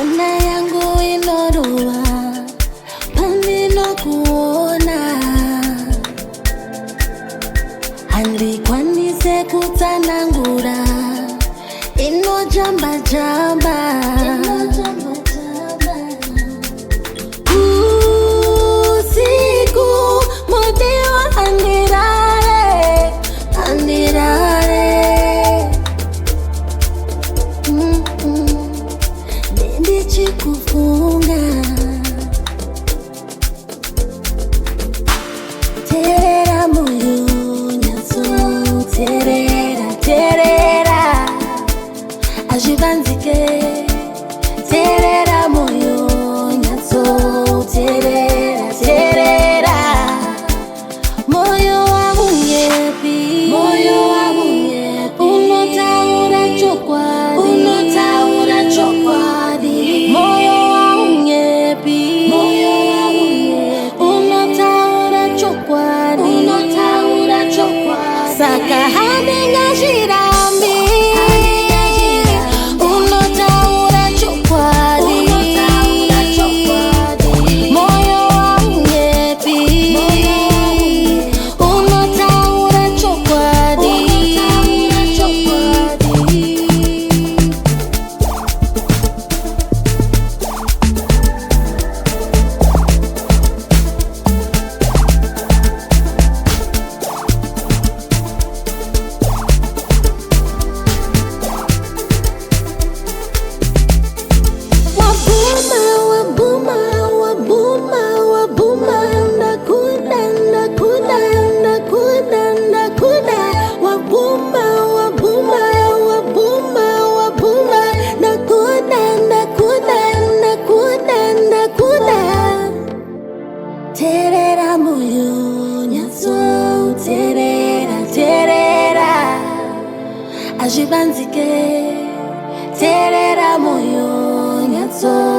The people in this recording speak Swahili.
Ana yangu inorua pandino kuona andikwanise kutanangura ino jamba jamba usiku modewa andirare Dendi kufunga terera moyo nyaso terera ajivanzike terera moyo nyaso terera moyo wangu nyepi unotaura chokwadi moyo wangu nyepi unotaura chokwadi saka hadenga shirambi unotaura chokwadi moyo wangu nyepi unotaura chokwadi Wabuma, nakuda, wabuma, nakuda. Terera moyo nyaso, terera ajibanzike, terera moyo nyaso.